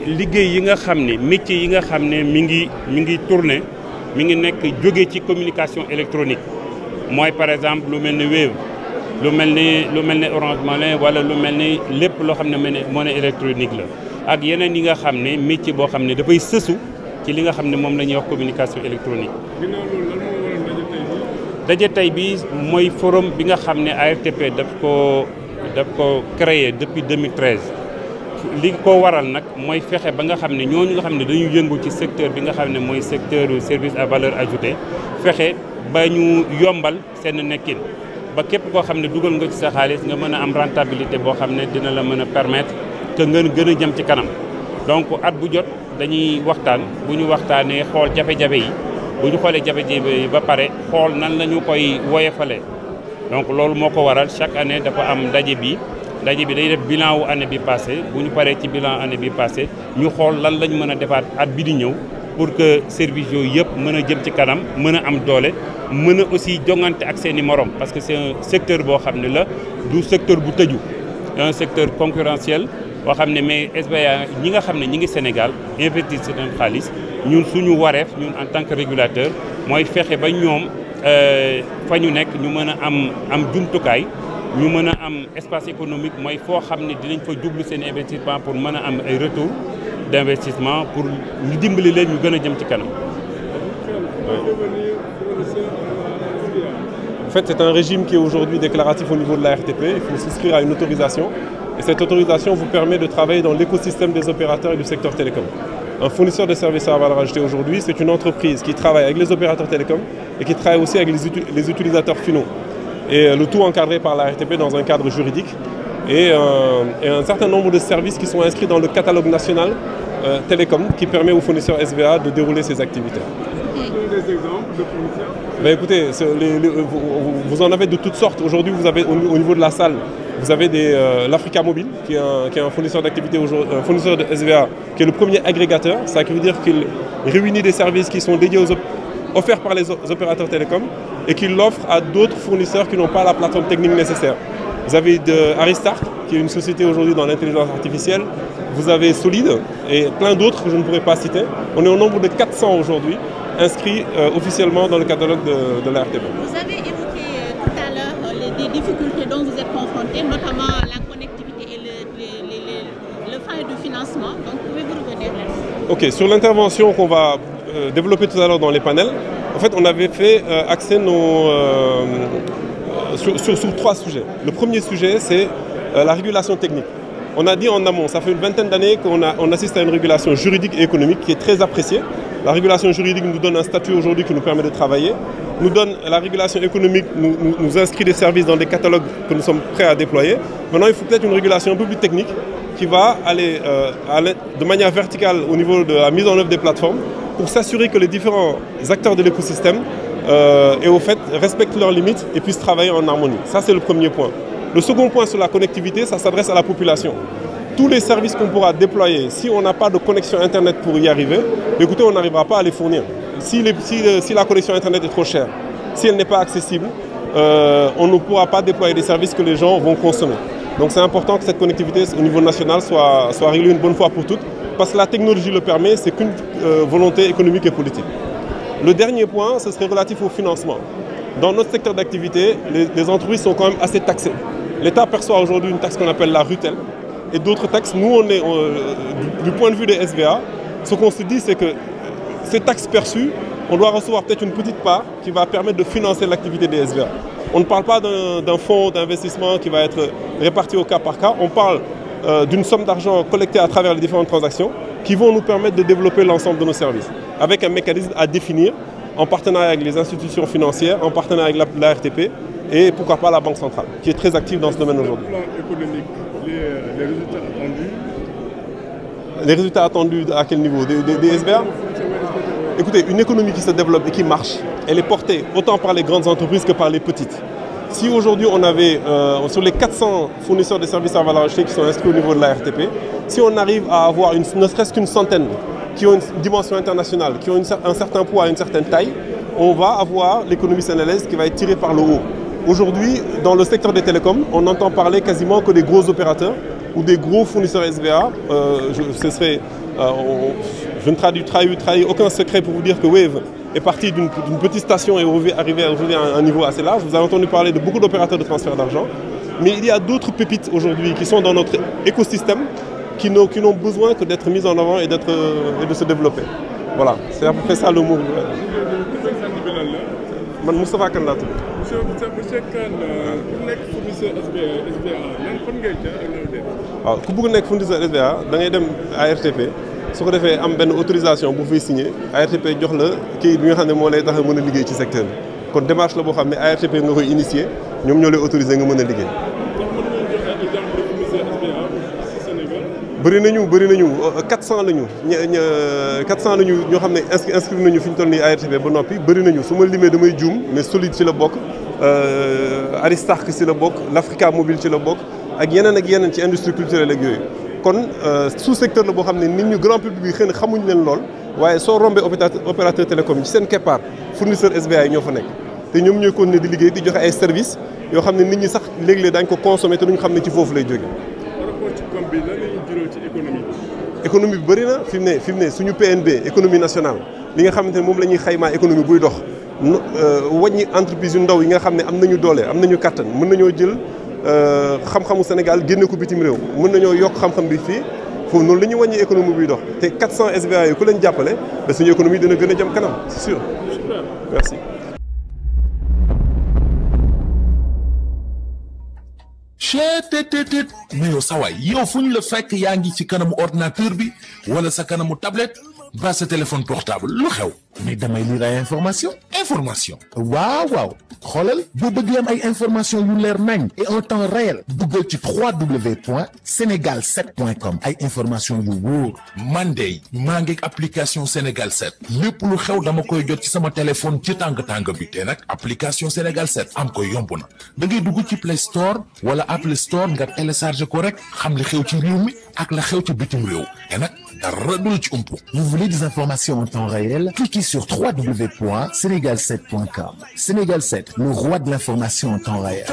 liggéey yi nga xam ne métier yi nga xam ne mi ngi tourné mi ngi nekk jóge ci communication électronique mooy par exemple lu mel ni Wave lu mel ni Orange Money wala lu mel ni lépp loo xam ne monnaie électronique la ak yeneen yi nga xam ne métier boo xam ne dafay sësu ci li nga xam ne moom la ñuy wax communication électronique. ginnaaw loolu lan moo waral daje tey bi mooy forum bi nga xam ne ARTP daf ko créé depuis 2013 li ko waral nag mooy fexe ba nga xam ne ñooñu nga xam ne dañuy yëngu ci secteur bi nga xam ne mooy secteur service à valeur ajoutée fexe ba ñu yombal seen nekkin ba képp koo xam ne dugal nga ci sa xaalis nga mën a am rentabilité boo xam ne dina la mën a permettre que nga gën a jëm ci kanam donc at bu jot dañuy waxtaan bu ñu waxtaanee xool jafe-jafe yi bu ñu xoolee jafe-jafe yi ba pare xool nan la ñu koy woyofalee donc loolu moo ko waral chaque année dafa am ndaje bi day def bilan wu année bi passé bu ñu paree ci bilan année bi passé ñu xool lan lañ mën a defaat at bi di ñëw pour que service yooyu yëpp mën a jëm ci kanam mën a am doole mën a aussi jongante ak seen i morom parce que c'est un secteur boo xam ne la du secteur bu tëju un secteur concurrentiel boo xam ne mais SBA ñi nga xam ne ñi ngi Sénégal investir ci seen xaalis ñun suñu wareef ñun en tant que régulateur mooy fexe ba ñoom fa ñu nekk ñu mën a am jumtukaay ñu mën a am espace économique mooy foo xam ne dinañ fa jublu seen investissement pour mën a am ay retour d'investissement pour ñu dimbali leen ñu gën a jëm ci kanam. En fait, c'est un régime qui est aujourd'hui déclaratif au niveau de la RTP. Il faut souscrire à une autorisation. Et cette autorisation vous permet de travailler dans l'écosystème des opérateurs et du secteur télécom. Un fournisseur de services à valeur ajoutée aujourd'hui, c'est une entreprise qui travaille avec les opérateurs télécoms et qui travaille aussi avec les utilisateurs finaux. Et le tout encadré par la RTP dans un cadre juridique. Et un certain nombre de services qui sont inscrits dans le catalogue national télécom qui permet aux fournisseurs SVA de dérouler ses activités. Des exemples de fournisseurs? Ben écoutez, vous en avez de toutes sortes. Aujourd'hui, vous avez au niveau de la salle, vous avez l'Africa Mobile, qui est un fournisseur d'activité, un fournisseur de SVA, qui est le premier agrégateur. Ça veut dire qu'il réunit des services qui sont dédiés offerts par les opérateurs télécoms et qu'il l'offre à d'autres fournisseurs qui n'ont pas la plateforme technique nécessaire. Vous avez Aristark, qui est une société aujourd'hui dans l'intelligence artificielle. Vous avez Solid et plein d'autres que je ne pourrais pas citer. On est au nombre de 400 aujourd'hui inscrits officiellement dans le catalogue de la RTP. Vous avez évoqué tout à l'heure les difficultés dont vous êtes confrontés, notamment la connectivité et le frein du financement. Donc, pouvez-vous revenir là-dessus? Ok, sur l'intervention qu'on va développer tout à l'heure dans les panels, en fait, on avait fait axer sur 3 sujets. Le premier sujet, c'est la régulation technique. On a dit en amont, ça fait une vingtaine d'années qu'on assiste à une régulation juridique et économique qui est très appréciée. La régulation juridique nous donne un statut aujourd'hui qui nous permet de travailler. La régulation économique nous inscrit des services dans des catalogues que nous sommes prêts à déployer. Maintenant, il faut peut-être une régulation un peu plus technique qui va aller de manière verticale au niveau de la mise en œuvre des plateformes pour s'assurer que les différents acteurs de l'écosystème et au fait respectent leurs limites et puissent travailler en harmonie. Ça, c'est le premier point. Le second point sur la connectivité, ça s'adresse à la population. Tous les services qu'on pourra déployer, si on n'a pas de connexion Internet pour y arriver, écoutez, on n'arrivera pas à les fournir. Si la connexion Internet est trop chère, si elle n'est pas accessible, on ne pourra pas déployer des services que les gens vont consommer. Donc c'est important que cette connectivité au niveau national soit réglée une bonne fois pour toutes, parce que la technologie le permet, c'est qu'une volonté économique et politique. Le dernier point, ce serait relatif au financement. Dans notre secteur d'activité, les entreprises sont quand même assez taxées. L'État perçoit aujourd'hui une taxe qu'on appelle la RUTEL et d'autres taxes. Nous, du point de vue des SVA, ce qu'on se dit, c'est que ces taxes perçues, on doit recevoir peut-être une petite part qui va permettre de financer l'activité des SVA. On ne parle pas d'un fonds d'investissement qui va être réparti au cas par cas. On parle d'une somme d'argent collectée à travers les différentes transactions qui vont nous permettre de développer l'ensemble de nos services avec un mécanisme à définir en partenariat avec les institutions financières, en partenariat avec la RTP et pourquoi pas la Banque centrale, qui est très active dans ce domaine aujourd'hui. Sur le plan économique, les résultats attendus. Les résultats attendus à quel niveau? Des SBA? Écoutez, une économie qui se développe et qui marche, elle est portée autant par les grandes entreprises que par les petites. Si aujourd'hui on avait, sur les 400 fournisseurs de services à valeur ajoutée qui sont inscrits au niveau de la RTP, si on arrive à avoir ne serait-ce qu'une centaine qui ont une dimension internationale, qui ont un certain poids, une certaine taille, on va avoir l'économie sénégalaise qui va être tirée par le haut. Aujourd'hui, dans le secteur des télécoms, on n'entend parler quasiment que des gros opérateurs ou des gros fournisseurs SVA. Ce serait je ne trahis aucun secret pour vous dire que Wave est parti d'une petite station et arrivé aujourd'hui à un niveau assez large. Vous avez entendu parler de beaucoup d'opérateurs de transfert d'argent. Mais il y a d'autres pépites aujourd'hui qui sont dans notre écosystème qui n'ont besoin que d'être mises en avant et de se développer. Voilà, c'est à peu près ça le mot. Man Moustapha Kane laa tudd. Monsieur Kane ku nekk fournisseur SBA lan fan ngay jaar ak loolu def. waaw ku bëgg nekk fournisseur SBA da ngay dem ARTP su ko defee am benn autorisation bu fay signé ARTP jox la kayit bi nga xam ne moo lay tax a mën a liggéey ci secteur bi kon démarche la boo xam ne ARTP nga koy initier ñoom ñoo lay autorisé nga mën a liggéey. bëri nañu 400 lañu 400 lañu ñoo xam ne inscrit nañu fi ñu toll nii ARTP ba noppi bëri nañu su ma limee damay juum mais Solide ci la bokk Aristarque ci la bokk l'Africa Mobile ci la bokk ak yeneen ci industrie culturelle ak yooyu kon sous secteur la boo xam ne nit ñu grand public bi xëy na xamuñ leen lool waaye soo rombee opérateur télécom yi ci seen keppaar fournisseur SBA yi ñoo fa nekk te ñoom ñooy continuer di liggéey di joxe ay services yoo xam ne nit ñi sax léeg-léeg daañu ko consommer te duñu xam ne ci foofu lay jógee. économie bi bëri na fi mu ne suñu PNB économie nationale li nga xamante ne moom la ñuy xaymaa économie buy dox wàññi entreprise yu ndaw yi nga xam ne am nañu doole am nañu kattan mën nañoo jël xam-xamu Sénégal génne ko bitim réew mën nañoo yokk xam-xam bi fii foofu noonu la ñuy wàññi économie buy dox te 400 SBA yi ku leen jàppale ba suñu économie dina gën a jëm kanam c'est sûr. Merci. cheetetetet mais yow sa waay yow fu ñu la fekk yaa ngi ci kanamu ordinateur bi wala sa kanamu tablette ba sa téléphone portable lu xew mais damay lire ay information waaw xoolal boo bëgg am ay information yu leer nañ et en temps réel duggal ci www.senegal7.com ay information yu wóor man de maa ngi application Sénégal 7 lépp lu xew dama koy jot ci sama téléphone ci tàng bi te nag application Sénégal 7 am ko yomb na da ngay dugg ci Play Store wala Apple Store nga télécharge ko rek xam li xew ci réew mi ak la xew ci bitim réew te nag dara du la ci umpu. Vous voulez des informations en temps réel? Cliquez sur www.senegal7.com. Sénégal 7, le roi de l'information en temps réel.